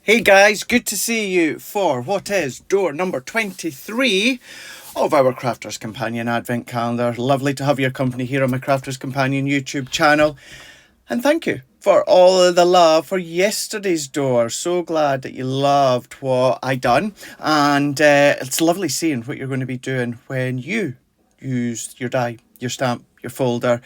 Hey guys, good to see you for what is door number 23 of our Crafters Companion Advent Calendar. Lovely to have your company here on my Crafters Companion YouTube channel. And thank you for all of the love for yesterday's door. So glad that you loved what I done. And it's lovely seeing what you're going to be doing when you use your die, your stamp, your folder,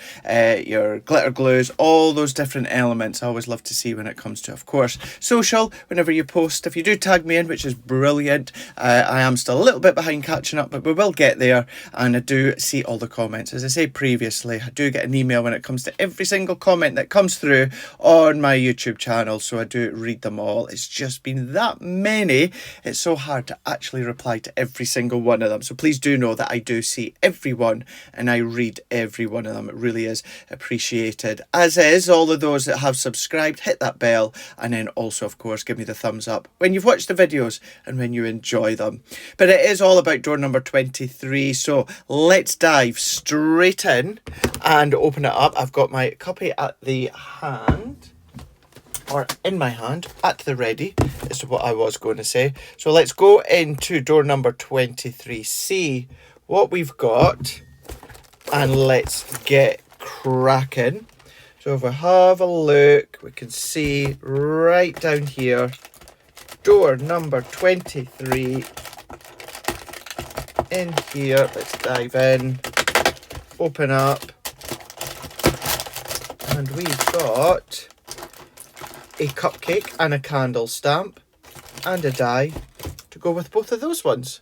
your glitter glues, all those different elements. I always love to see when it comes to, of course, social, whenever you post. If you do tag me in, which is brilliant, I am still a little bit behind catching up, but we will get there. And I do see all the comments. As I said previously, I do get an email when it comes to every single comment that comes through on my YouTube channel, so I do read them all. It's just been that many. It's so hard to actually reply to every single one of them. So please do know that I do see everyone and I read every one of them. It really is appreciated, as is all of those that have subscribed. Hit that bell, and then also, of course, give me the thumbs up when you've watched the videos and when you enjoy them. But it is all about door number 23, so let's dive straight in and open it up. I've got my copy at the hand, or in my hand, at the ready, is what I was going to say. So let's go into door number 23, see what we've got, and let's get cracking. So if we have a look, we can see right down here, door number 23 in here. Let's dive in, open up, and we've got a cupcake and a candle stamp and a die to go with both of those ones.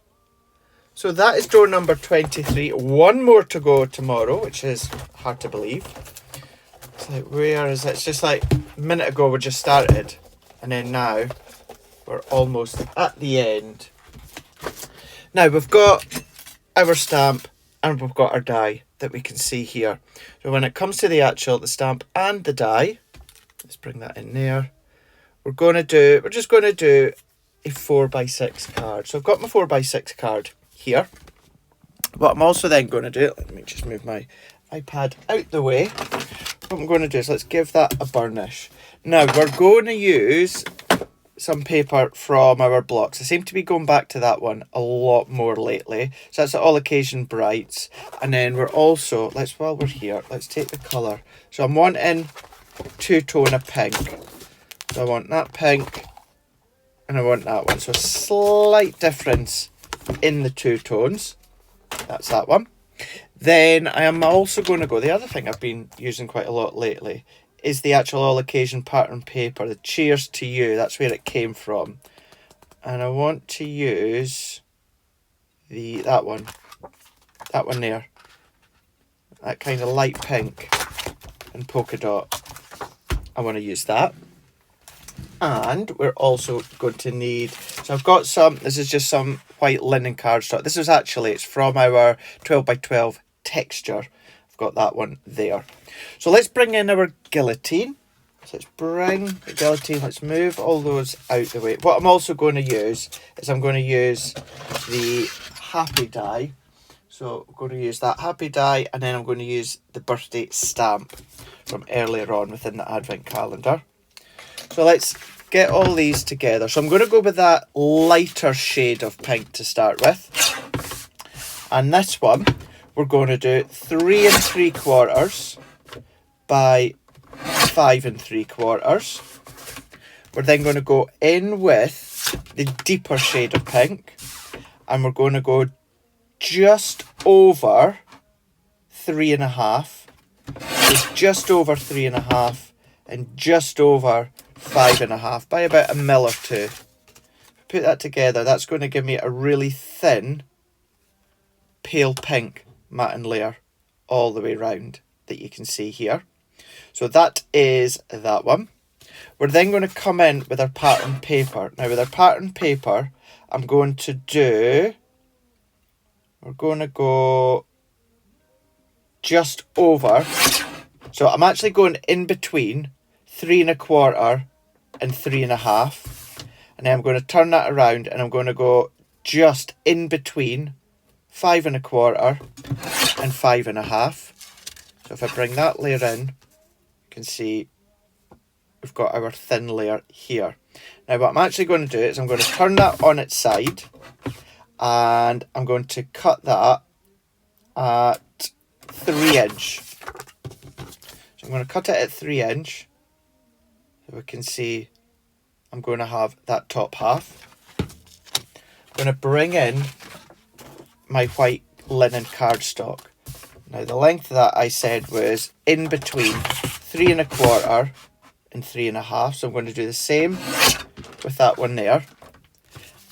So that is door number 23. One more to go tomorrow, which is hard to believe. It's like, where is it? It's just like a minute ago we just started, and then now we're almost at the end. Now we've got our stamp and we've got our die that we can see here. So when it comes to the stamp and the die, let's bring that in there. We're just going to do a 4x6 card. So I've got my 4x6 card here. What I'm also then going to do, let me just move my iPad out the way. What I'm going to do is let's give that a burnish. Now we're going to use some paper from our blocks. I seem to be going back to that one a lot more lately. So that's the All Occasion Brights. And then we're also, while we're here, let's take the colour. So I'm wanting two-tone of pink. So I want that pink and I want that one. So a slight difference in the two tones. That's that one. Then I am also going to go, the other thing I've been using quite a lot lately is the actual All Occasion pattern paper, the Cheers to You. That's where it came from. And I want to use that one there. That kind of light pink and polka dot. I want to use that. And we're also going to need, so I've got this is just some white linen cardstock. This is actually, it's from our 12x12 texture. I've got that one there. So let's bring in our guillotine. So let's bring the guillotine, let's move all those out the way. What I'm also going to use is I'm going to use the happy die. So I'm going to use that happy die, and then I'm going to use the birthday stamp from earlier on within the advent calendar. So let's get all these together. So I'm going to go with that lighter shade of pink to start with. And this one, we're going to do 3 3/4 by 5 3/4. We're then going to go in with the deeper shade of pink. And we're going to go just over 3.5. So just over 3.5 and just over 5.5 by about 1 mil or 2. Put that together, that's going to give me a really thin pale pink matte layer all the way around that you can see here. So that is that one. We're then going to come in with our pattern paper. Now with our pattern paper, I'm going to do, we're going to go just over, so I'm actually going in between 3 1/4 and 3.5, and then I'm going to turn that around and I'm going to go just in between 5 1/4 and 5.5. So if I bring that layer in, you can see we've got our thin layer here. Now what I'm actually going to do is I'm going to turn that on its side, and I'm going to cut that at 3" So I'm going to cut it at 3" so we can see I'm going to have that top half. I'm going to bring in my white linen cardstock. Now the length of that I said was in between 3 1/4 and 3 1/2. So I'm going to do the same with that one there.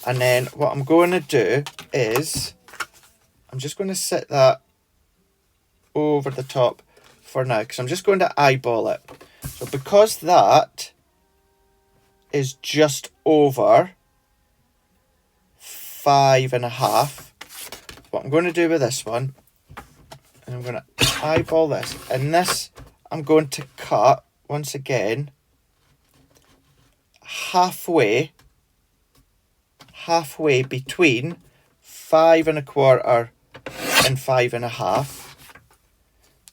And then what I'm going to do is I'm just going to sit that over the top for now, because I'm just going to eyeball it. So because that is just over 5 1/2, what I'm going to do with this one, and I'm going to eyeball this, and this I'm going to cut once again halfway between 5 1/4 and 5 1/2.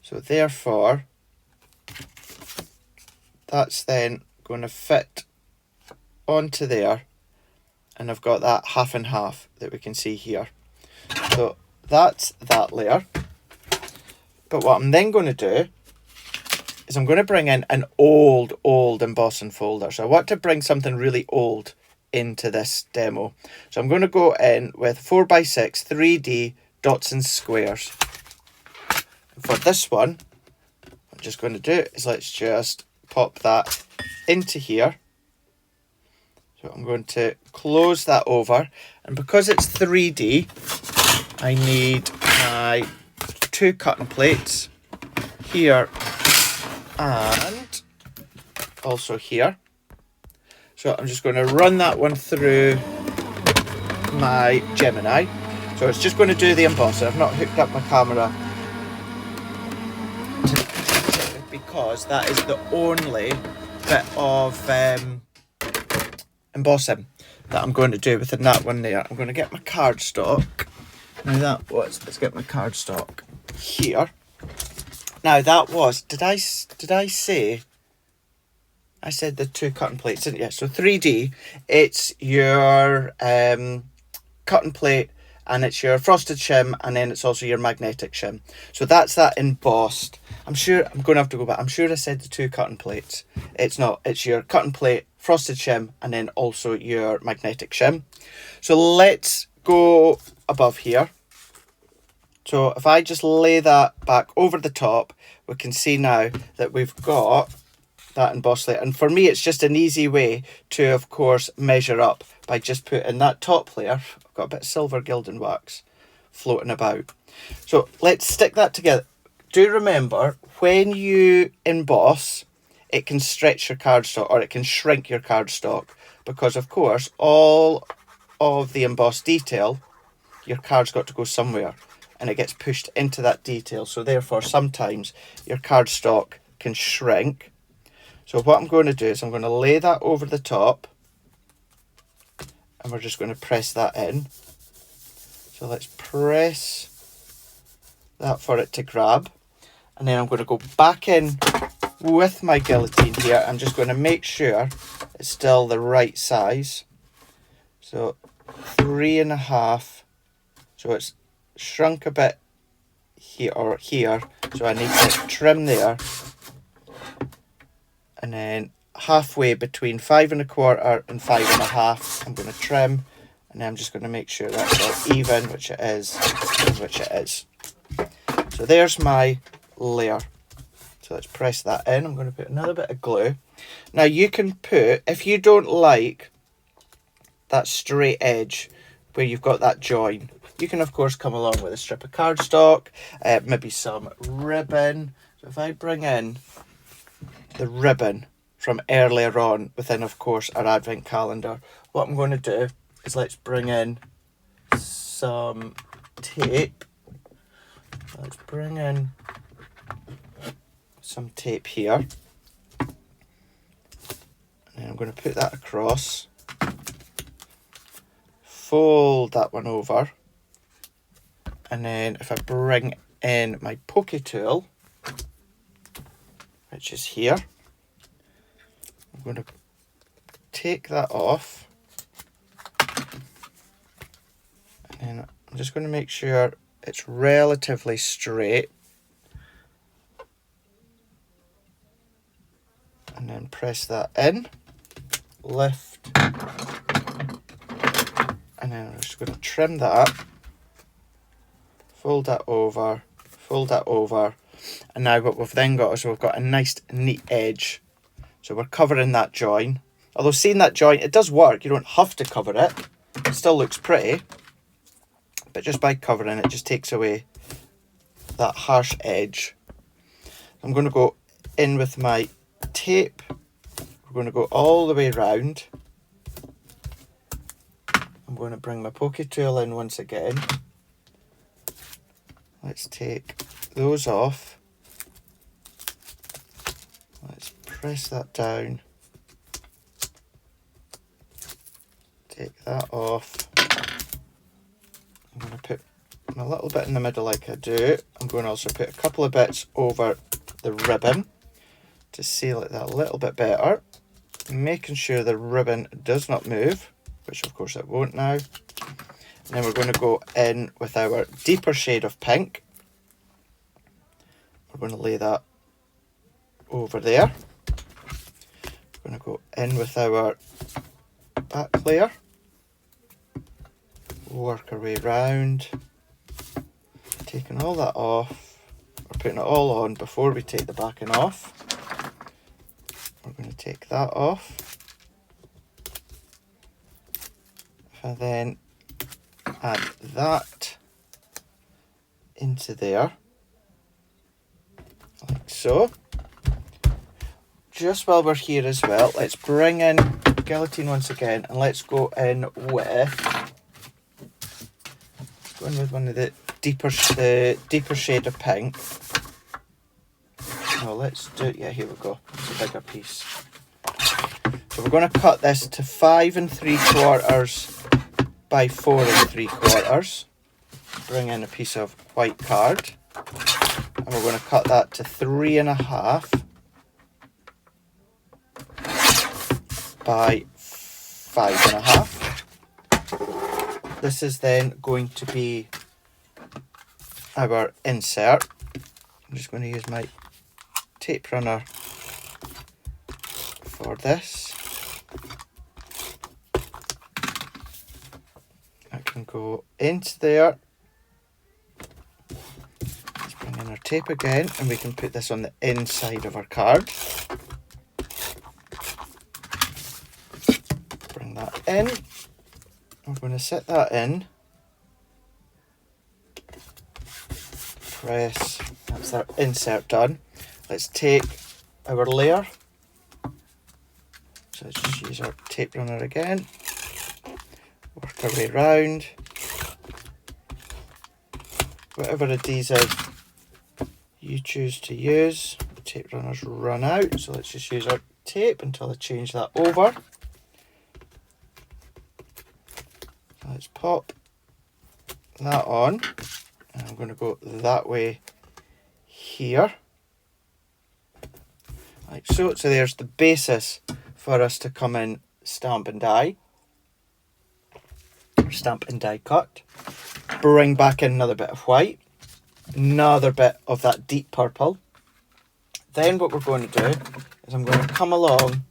So therefore that's then going to fit onto there, and I've got that 1/2 and 1/2 that we can see here. So that's that layer. But what I'm then going to do is I'm going to bring in an old embossing folder. So I want to bring something really old into this demo. So I'm going to go in with 4x6 3D dots and squares. And for this one, what I'm just going to do is let's just pop that into here. So I'm going to close that over, and because it's 3D, I need my 2 cutting plates here and also here. So I'm just going to run that one through my Gemini. So it's just going to do the embossing. I've not hooked up my camera because that is the only bit of embossing that I'm going to do within that one there. I'm going to get my cardstock. Now that was, let's get my cardstock here. Now that was, did I say, I said the 2 cutting plates, didn't you? So 3D, it's your cutting plate, and it's your frosted shim, and then it's also your magnetic shim. So that's that embossed. I'm sure, I'm going to have to go back. I'm sure I said the 2 cutting plates. It's not. It's your cutting plate, frosted shim, and then also your magnetic shim. So let's go above here. So if I just lay that back over the top, we can see now that we've got that embossed layer. And for me, it's just an easy way to, of course, measure up by just putting that top layer. I've got a bit of silver gilding wax floating about. So let's stick that together. Do remember, when you emboss, it can stretch your cardstock, or it can shrink your cardstock, because of course all of the embossed detail, your card's got to go somewhere, and it gets pushed into that detail. So therefore sometimes your cardstock can shrink. So what I'm going to do is I'm going to lay that over the top, and we're just going to press that in. So let's press that for it to grab, and then I'm going to go back in with my guillotine here. I'm just going to make sure it's still the right size. So 3 1/2. So it's shrunk a bit here, or here. So I need to trim there. And then halfway between 5 1/4 and 5 1/2, I'm going to trim. And then I'm just going to make sure that's all even, which it is, and which it is. So there's my layer. So let's press that in. I'm going to put another bit of glue. Now you can put, if you don't like that straight edge where you've got that join, you can of course come along with a strip of cardstock, maybe some ribbon. So if I bring in the ribbon from earlier on within, of course, our advent calendar, what I'm going to do is let's bring in some tape. Let's bring in some tape here, and then I'm going to put that across, fold that one over, and then if I bring in my pokey tool, which is here, I'm going to take that off. And then I'm just going to make sure it's relatively straight. And then press that in, lift, and then I'm just going to trim that up, fold that over, and now what we've then got is we've got a nice neat edge. So we're covering that join. Although seeing that join, it does work, you don't have to cover it, it still looks pretty, but just by covering it just takes away that harsh edge. I'm going to go in with my tape. We're going to go all the way round. I'm going to bring my pokey tool in once again. Let's take those off. Let's press that down. Take that off. I'm going to put a little bit in the middle like I do. I'm going to also put a couple of bits over the ribbon to seal it that a little bit better, making sure the ribbon does not move, which of course it won't now. And then we're going to go in with our deeper shade of pink. We're going to lay that over there. We're going to go in with our back layer, work our way round, taking all that off, or putting it all on before we take the backing off. We're going to take that off, and then add that into there, like so. Just while we're here as well, let's bring in guillotine once again, and let's go in with one of the deeper shade of pink. No, let's do it. Yeah, here we go. It's a bigger piece. So we're going to cut this to 5 3/4 by 4 3/4. Bring in a piece of white card, and we're going to cut that to 3 1/2 by 5 1/2. This is then going to be our insert. I'm just going to use my tape runner for this. I can go into there. Let's bring in our tape again, and we can put this on the inside of our card. Bring that in. I'm going to set that in. Press. That's our insert done. Let's take our layer. So let's just use our tape runner again. Work our way round. Whatever adhesive you choose to use. The tape runners run out, so let's just use our tape until I change that over. So let's pop that on, and I'm going to go that way here. Like so. So there's the basis for us to come in, stamp and die. Stamp and die cut. Bring back in another bit of white. Another bit of that deep purple. Then what we're going to do is I'm going to come along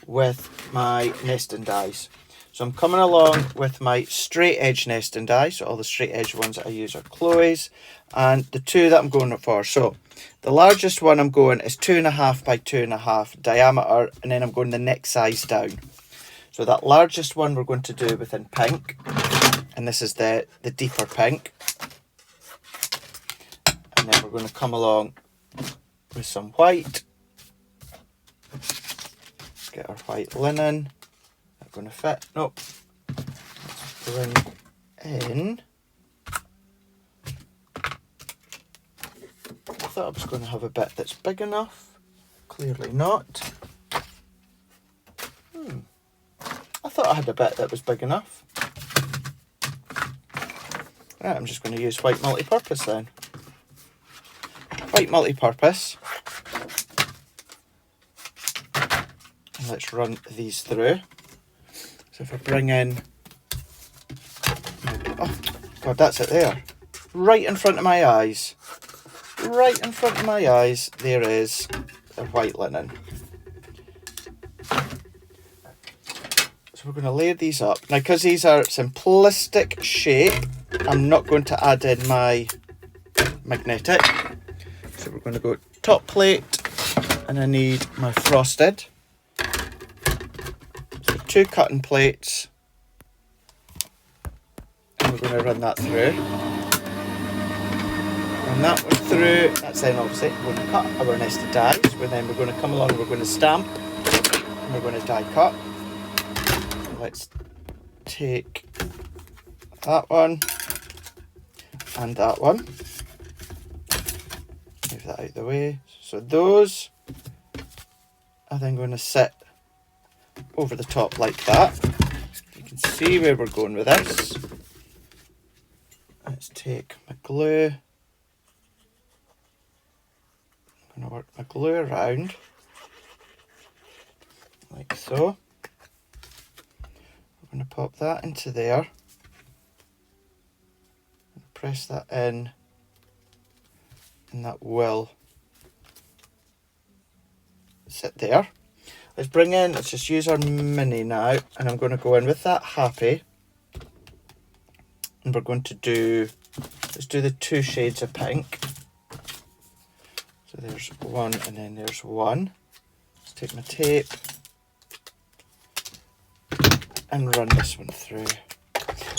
with my nesting dies. So I'm coming along with my straight edge nesting die. So all the straight edge ones that I use are Chloe's. And the two that I'm going for. So the largest one I'm going is 2 1/2 by 2 1/2 diameter. And then I'm going the next size down. So that largest one we're going to do within pink. And this is the deeper pink. And then we're going to come along with some white. Get our white linen. Not going to fit. Nope. Let's bring in. I thought I was going to have a bit that's big enough. Clearly not. I thought I had a bit that was big enough. Right, I'm just going to use white multi-purpose then. White multi-purpose. And let's run these through. So if I bring in, oh God, that's it there. Right in front of my eyes. Right in front of my eyes, there is a white linen. So we're going to layer these up. Now, because these are simplistic shape, I'm not going to add in my magnetic. So we're going to go top plate, and I need my frosted. So 2 cutting plates. And we're going to run that through. Run that one through. That's then obviously we're going to cut our nested dies. Then we're going to come along, we're going to stamp, and we're going to die cut. Let's take that one and that one. Move that out of the way. So those are then going to sit over the top like that. You can see where we're going with this. Let's take my glue. I'm going to work my glue around like so. I'm going to pop that into there, press that in, and that will sit there. Let's just use our mini now, and I'm going to go in with that happy, and we're going to let's do the 2 shades of pink. So there's one, and then there's one. Let's take my tape and run this one through,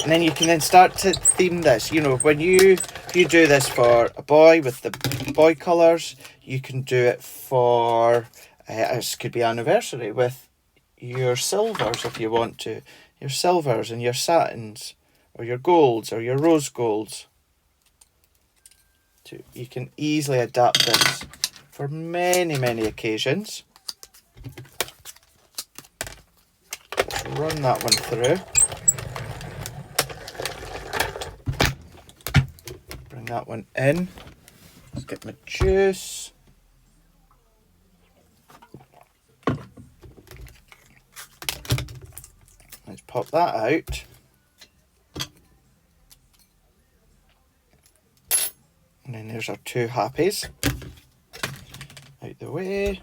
and then you can then start to theme this. You know, when you do this for a boy with the boy colours, you can do it for this could be anniversary with your silvers if you want to, your silvers and your satins, or your golds or your rose golds. So you can easily adapt this for many occasions. Run that one through. Bring that one in. Let's get my juice. Let's pop that out. And then there's our 2 happies. Out the way.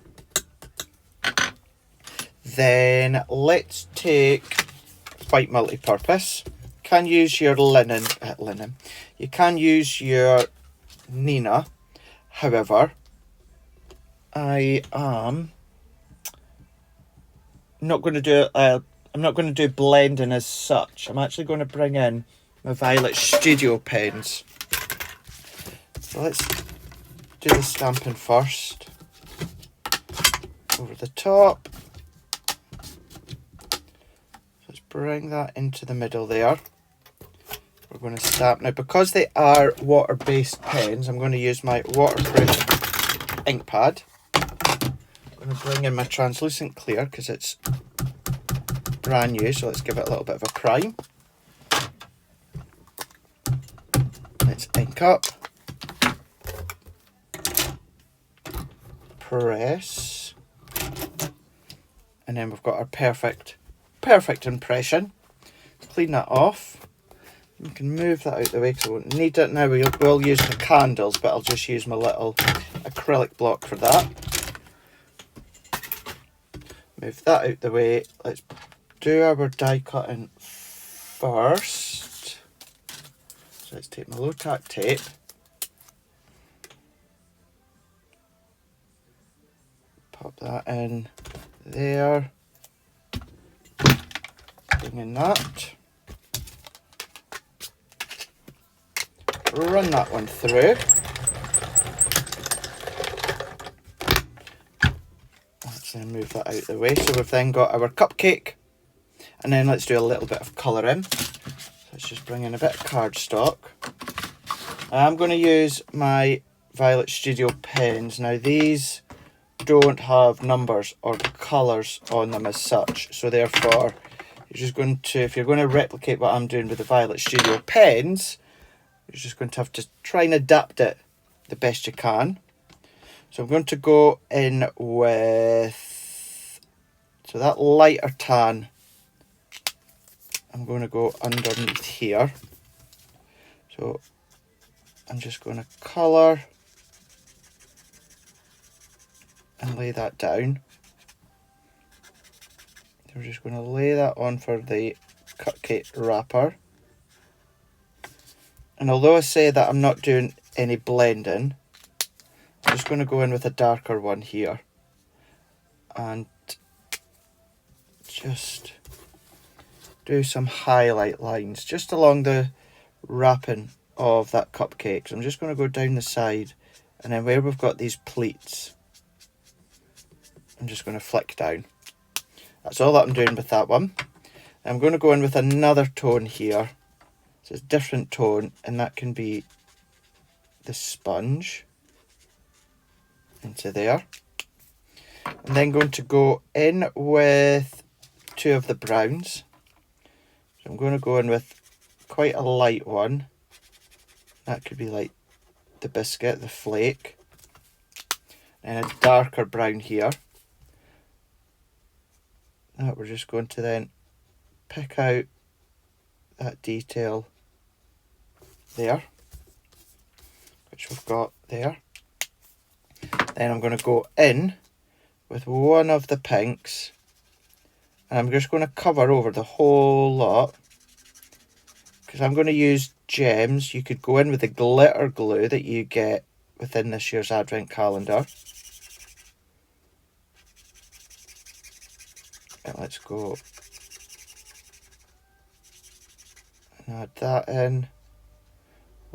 Then let's take white multi-purpose. Can use your linen. You can use your Nina. However, I am not going to do I'm not going to do blending as such. I'm actually going to bring in my Violet Studio pens. So let's do the stamping first. Over the top. Let's bring that into the middle there. We're going to stamp. Now, because they are water-based pens, I'm going to use my waterproof ink pad. I'm going to bring in my translucent clear because it's brand new, so let's give it a little bit of a prime. Let's ink up. Press. And then we've got our perfect impression. Clean that off. We can move that out of the way because I won't need it now. We'll use the candles, but I'll just use my little acrylic block for that. Move that out the way. Let's do our die cutting first. So let's take my low tack tape. Pop that in there. Bring in that. Run that one through. Let's then move that out of the way. So we've then got our cupcake. And then let's do a little bit of colouring. So let's just bring in a bit of cardstock. I'm going to use my Violet Studio pens. Now these don't have numbers or colours on them as such. So therefore, you're just going to, if you're going to replicate what I'm doing with the Violet Studio pens, you're just going to have to try and adapt it the best you can. So I'm going to go in with, so that lighter tan I'm going to go underneath here. So I'm just going to colour and lay that down. We're just going to lay that on for the cupcake wrapper. And although I say that I'm not doing any blending, I'm just going to go in with a darker one here and just do some highlight lines just along the wrapping of that cupcake. So I'm just going to go down the side, and then where we've got these pleats, I'm just going to flick down. That's all that I'm doing with that one. I'm going to go in with another tone here. So it's a different tone, and that can be the sponge into there. I'm then going to go in with two of the browns. So I'm going to go in with quite a light one. That could be like the biscuit, the flake. And a darker brown here. That we're just going to then pick out that detail there, which we've got there. Then I'm going to go in with one of the pinks, and I'm just going to cover over the whole lot because I'm going to use gems. You could go in with the glitter glue that you get within this year's advent calendar. And let's go and add that in,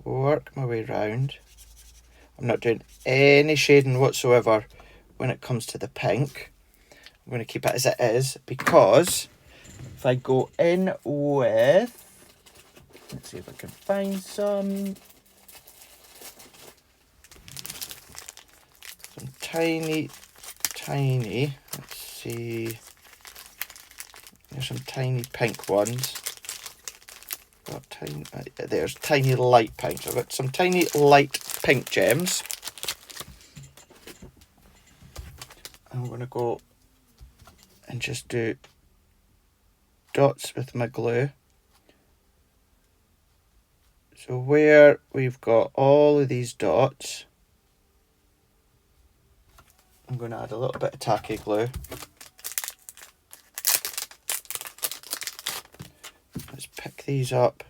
work my way round. I'm not doing any shading whatsoever when it comes to the pink. I'm going to keep it as it is, because if I go in with, let's see if I can find some tiny, let's see, there's some tiny pink ones. Got tiny, there's tiny light pinks. I've got some tiny light pink gems. I'm going to go and just do dots with my glue. So where we've got all of these dots, I'm going to add a little bit of tacky glue. Let's pick these up.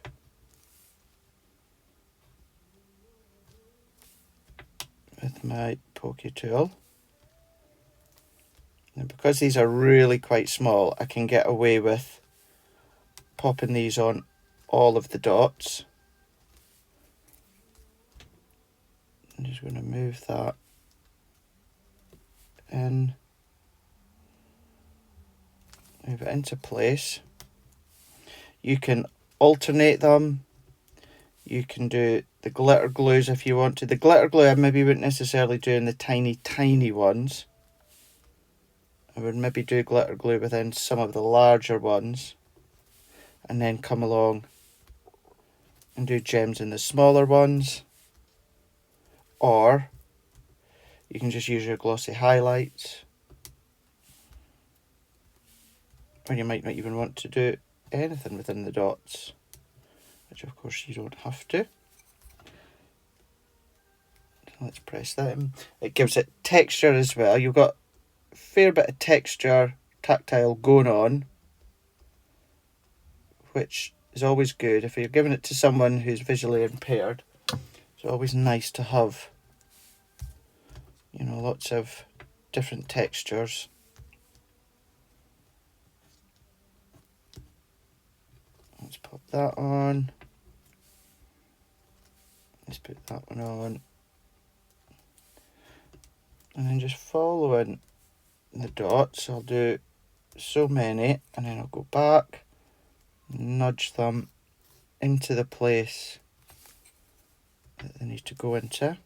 With my pokey tool. And because these are really quite small, I can get away with popping these on all of the dots. I'm just going to move that in, move it into place. You can alternate them. You can do the glitter glues if you want to. The glitter glue I maybe wouldn't necessarily do in the tiny ones. I would maybe do glitter glue within some of the larger ones, and then come along and do gems in the smaller ones. Or you can just use your glossy highlights, or you might not even want to do anything within the dots, which of course you don't have to. Let's press that in. It gives it texture as well. You've got a fair bit of texture, tactile going on, which is always good. If you're giving it to someone who's visually impaired, it's always nice to have, you know, lots of different textures. Let's pop that on. Let's put that one on. And then just following the dots, I'll do so many, and then I'll go back, nudge them into the place that they need to go into.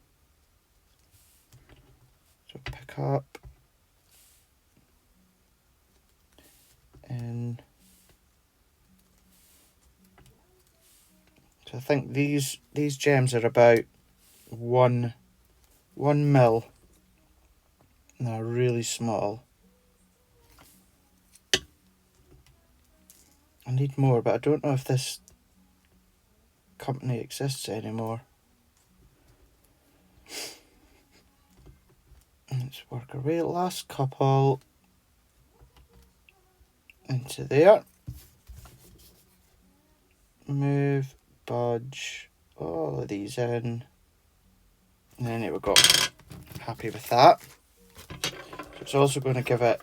So pick up and so I think these gems are about 1 mil. And they're really small. And need more, but I don't know if this company exists anymore. Let's work our way. Last couple into there. Move, budge all of these in. And then there we go. Happy with that. It's also going to give it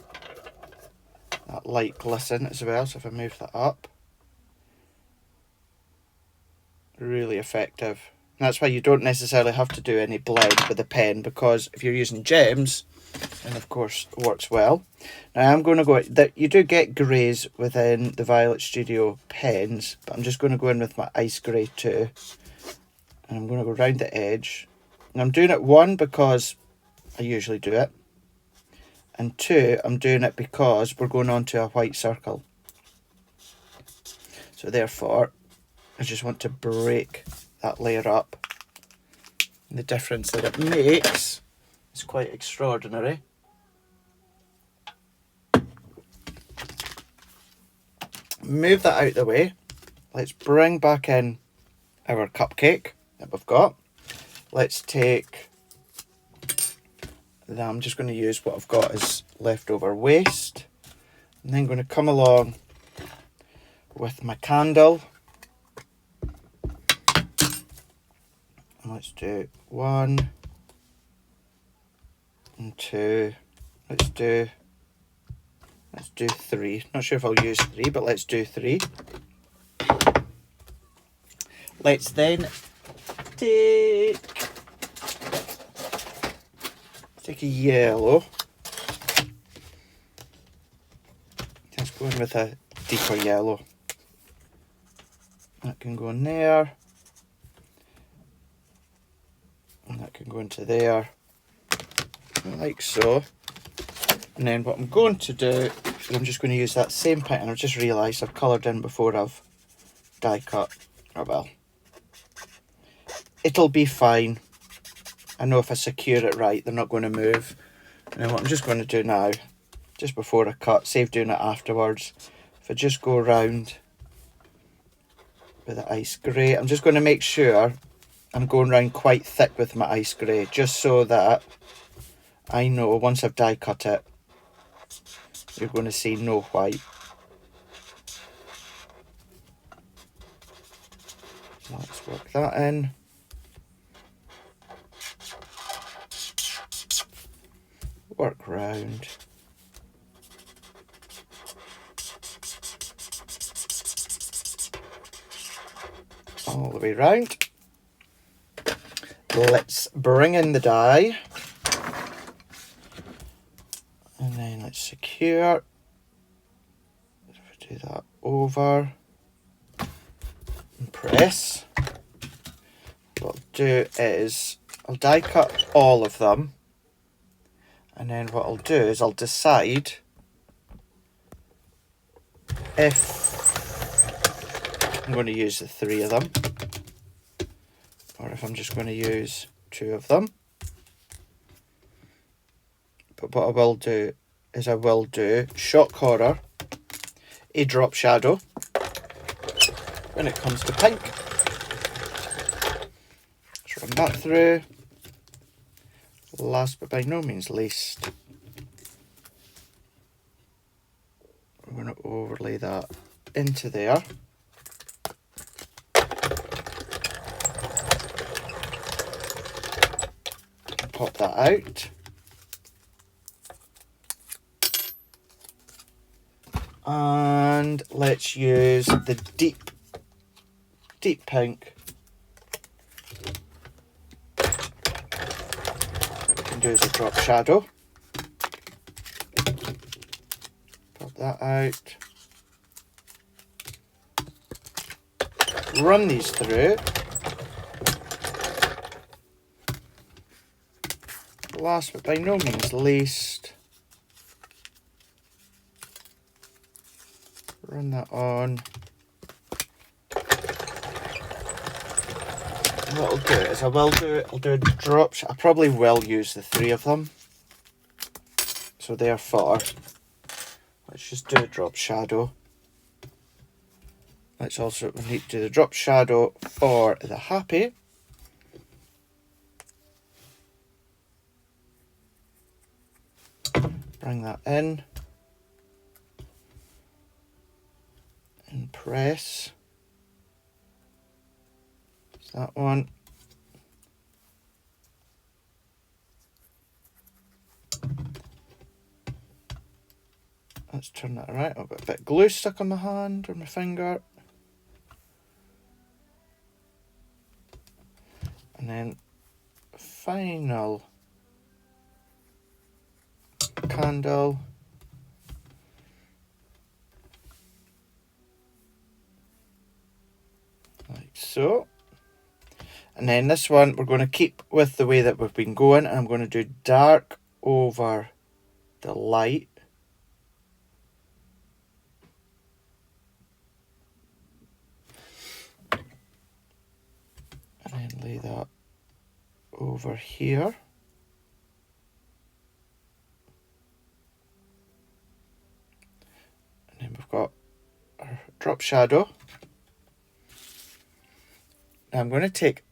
that light glisten as well. So if I move that up, really effective. And that's why you don't necessarily have to do any blend with the pen, because if you're using gems, then of course it works well. Now I'm going to go, that you do get greys within the Violet Studio pens, but I'm just going to go in with my ice grey too. And I'm going to go round the edge. And I'm doing it, one, because I usually do it. And two, I'm doing it because we're going on to a white circle. So therefore, I just want to break that layer up. And the difference that it makes is quite extraordinary. Move that out of the way. Let's bring back in our cupcake that we've got. Let's take that. I'm just going to use what I've got as leftover waste. And then going to come along with my candle. And let's do 1 and 2. Let's do 3. Not sure if I'll use 3, but let's do 3. Let's then take a yellow. Let's go in with a deeper yellow. That can go in there. And that can go into there. Like so. And then what I'm going to do is I'm just going to use that same paint, and I've just realised I've coloured in before I've die cut. Oh well. It'll be fine. I know if I secure it right, they're not going to move. And then what I'm just going to do now, just before I cut, save doing it afterwards, if I just go around with the ice grey, I'm just going to make sure I'm going around quite thick with my ice grey, just so that I know once I've die cut it, you're going to see no white. Let's work that in. Work round. All the way round. Let's bring in the die. And then let's secure. If we do that over and press. What I'll do is I'll die cut all of them. And then what I'll do is I'll decide if I'm going to use the 3 of them, or if I'm just going to use 2 of them. But what I will do is I will do Shock Horror, a drop shadow when it comes to pink. Let's run that through. Last but by no means least, we're going to overlay that into there. Pop that out. And let's use the deep pink. Do is a drop shadow. Pop that out. Run these through. Last but by no means least, run that on. What I'll do is I'll do a drop. I probably will use the 3 of them. So therefore, let's just do a drop shadow. Let's also, we need to do the drop shadow for the happy. Bring that in. And press. There's that one. Let's turn that around. I've got a bit of glue stuck on my hand or my finger. And then final candle. Like so. And then this one we're going to keep with the way that we've been going, and I'm going to do dark over the light. And then lay that over here. And then we've got our drop shadow. Now I'm going to take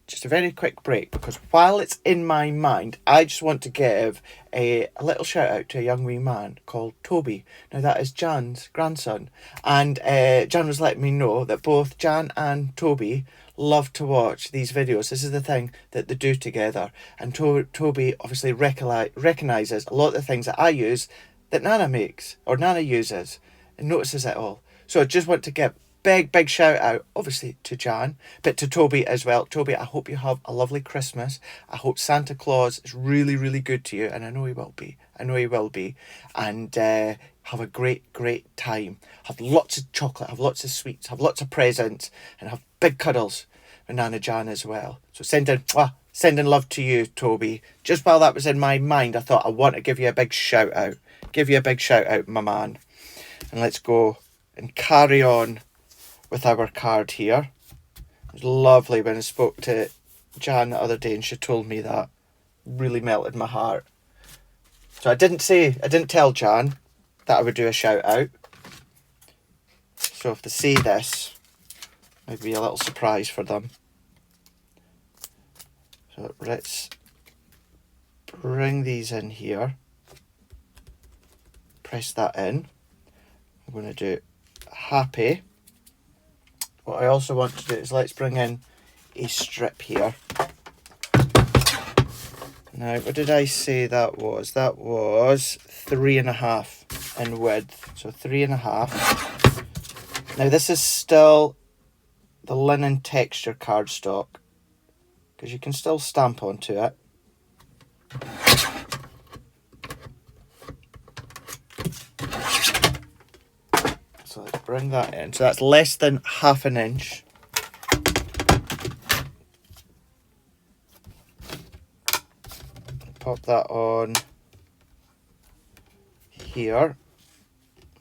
just a very quick break, because while it's in my mind, I just want to give a little shout out to a young wee man called Toby. Now that is Jan's grandson, and Jan was letting me know that both Jan and Toby love to watch these videos. This is the thing that they do together, and Toby obviously recognises a lot of the things that I use that Nana makes or Nana uses and notices it all. So I just want to give big shout out, obviously, to Jan, but to Toby as well. Toby, I hope you have a lovely Christmas. I hope Santa Claus is really good to you, and I know he will be. And have a great time. Have lots of chocolate, have lots of sweets, have lots of presents, and have big cuddles with Nana Jan as well. So sending love to you, Toby. Just while that was in my mind, I thought I want to give you a big shout out. My man. And let's go and carry on with our card here. It was lovely when I spoke to Jan the other day and she told me that. Really melted my heart. So I didn't tell Jan that I would do a shout out. So if they see this, might be a little surprise for them. So let's bring these in here. Press that in. I'm going to do happy. What I also want to do is let's bring in a strip here. Now, what did I say that was? That was 3.5 in width. So 3.5. Now this is still the linen texture cardstock, because you can still stamp onto it. So let's bring that in. So that's less than 1/2 inch. Pop that on here.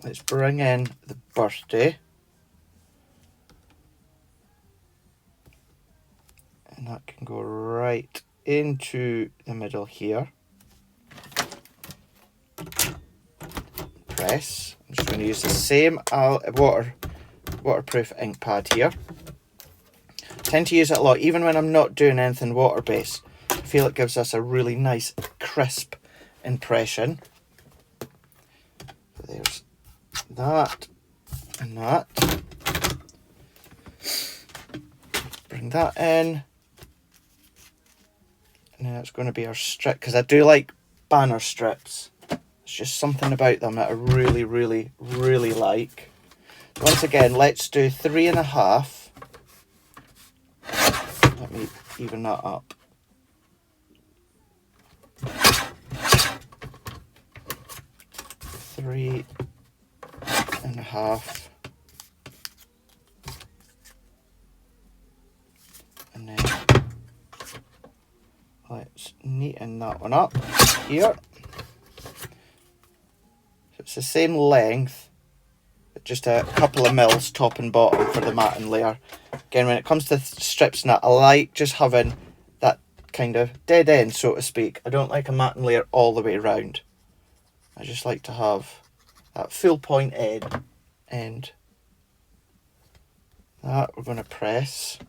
Let's bring in the birthday. And that can go right into the middle here. Press. I'm just going to use the same waterproof ink pad here. I tend to use it a lot, even when I'm not doing anything water-based. I feel it gives us a really nice, crisp impression. So there's that and that. Bring that in. And now it's going to be our strip, because I do like banner strips. It's just something about them that I really like. So once again, let's do 3.5. Let me even that up. 3.5. And then let's neaten that one up here. So it's the same length, but just a couple of mils top and bottom for the matting layer. Again, when it comes to strips and that, I like just having that kind of dead end, so to speak. I don't like a matting layer all the way around. I just like to have that full point end. that we're going to press.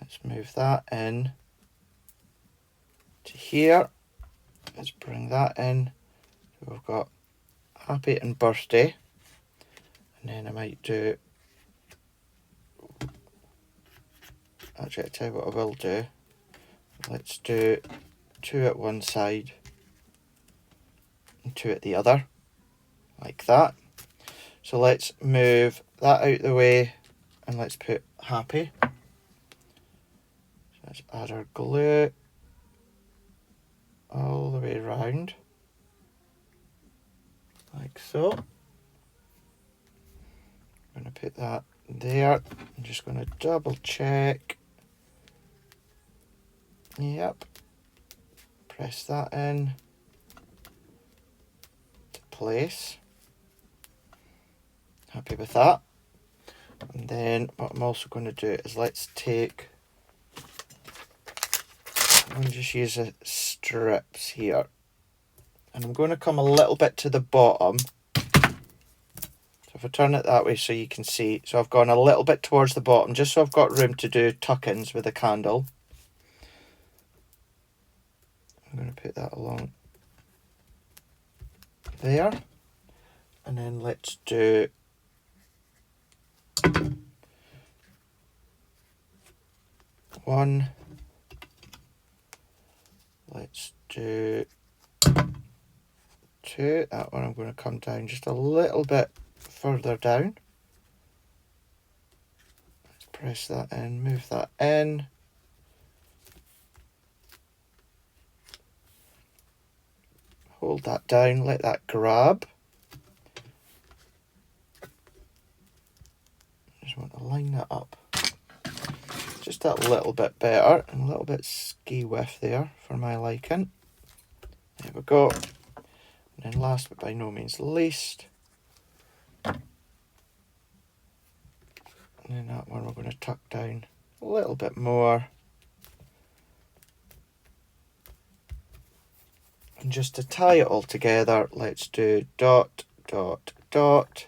Let's move that in to here. Let's bring that in. So we've got happy and birthday. And then I might do, actually I'll tell you what I will do. Let's do 2 at one side and 2 at the other, like that. So let's move that out the way and let's put happy. So let's add our glue all the way around, like so. I'm going to put that there. I'm just going to double check. Yep. Press that in to place. Happy with that. And then what I'm also going to do is let's take, I'm going to just use the strips here. And I'm going to come a little bit to the bottom. So if I turn it that way so you can see. So I've gone a little bit towards the bottom just so I've got room to do tuck-ins with the candle. I'm going to put that along there. And then let's do one. Let's do 2. That one I'm going to come down just a little bit further down. Let's press that in, move that in. Hold that down, let that grab. Just want to line that up just that little bit better and a little bit ski whiff there for my liking. There we go. And then last but by no means least, and then that one we're going to tuck down a little bit more. And just to tie it all together, let's do dot, dot, dot.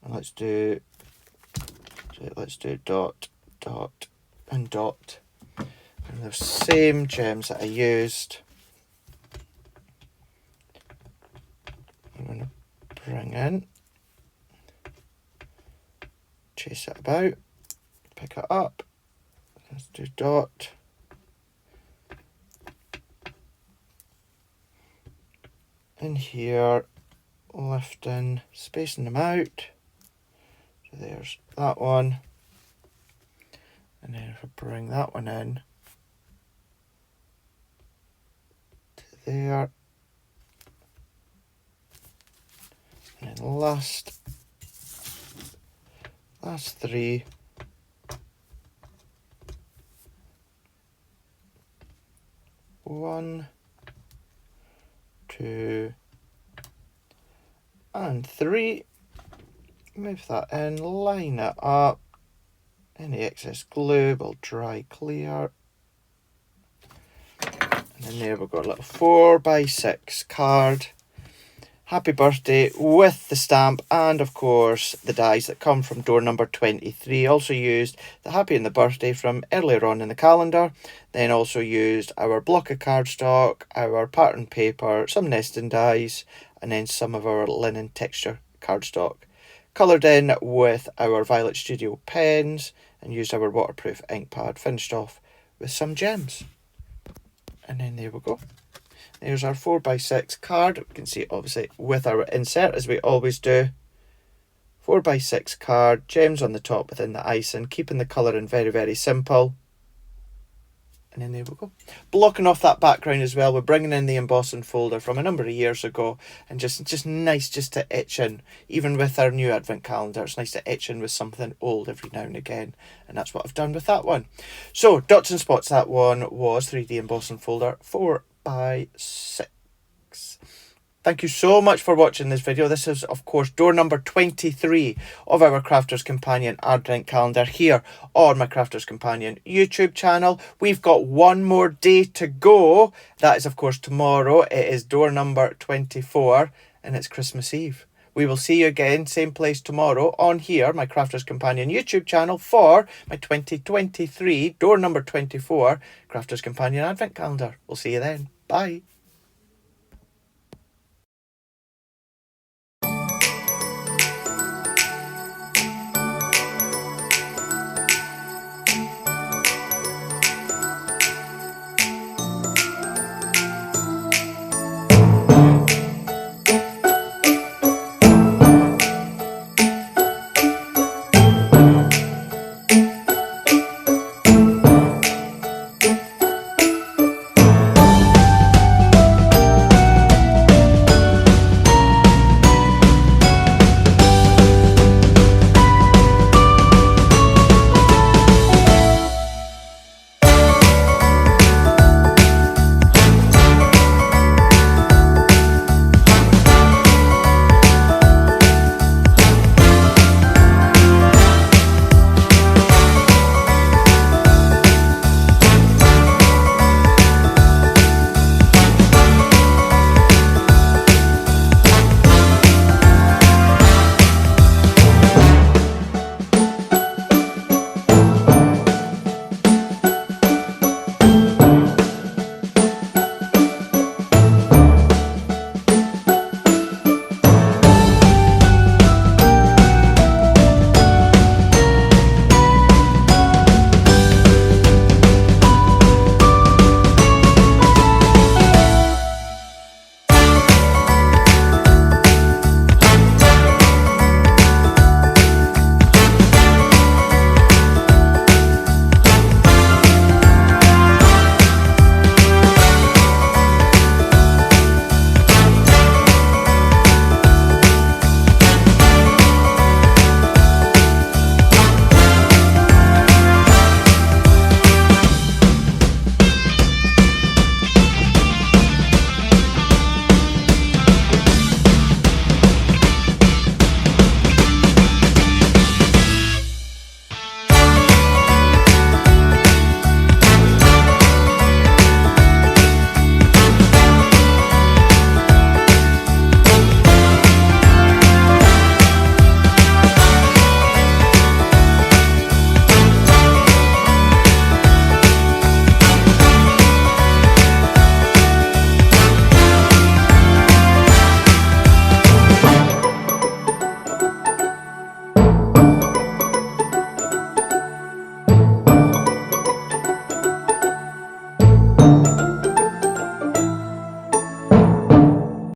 And let's do dot, dot, and dot. And the same gems that I used, I'm going to bring in, chase it about, pick it up. Let's do dot. In here, lifting, spacing them out. So there's that one. And then if I bring that one in to there. And then last 3. One, 2, and 3. Move that in, line it up. Any excess glue will dry clear. And then there we've got a little 4x6 card. Happy birthday with the stamp and of course the dies that come from door number 23. Also used the happy and the birthday from earlier on in the calendar. Then also used our block of cardstock, our pattern paper, some nesting dies, and then some of our linen texture cardstock. Coloured in with our Violet Studio pens and used our waterproof ink pad, finished off with some gems. And then there we go. There's our 4x6 card. We can see obviously with our insert as we always do. 4x6 card, gems on the top within the icing, keeping the colouring very, very simple. And then there we go. Blocking off that background as well. We're bringing in the embossing folder from a number of years ago. And just nice just to etch in. Even with our new advent calendar, it's nice to etch in with something old every now and again. And that's what I've done with that one. So, Dots and Spots, that one was 3D embossing folder 4x6. Thank you so much for watching this video. This is, of course, door number 23 of our Crafters Companion Advent Calendar here on my Crafters Companion YouTube channel. We've got one more day to go. That is, of course, tomorrow. It is door number 24 and it's Christmas Eve. We will see you again, same place tomorrow on here, my Crafter's Companion YouTube channel, for my 2023 door number 24 Crafter's Companion Advent Calendar. We'll see you then. Bye.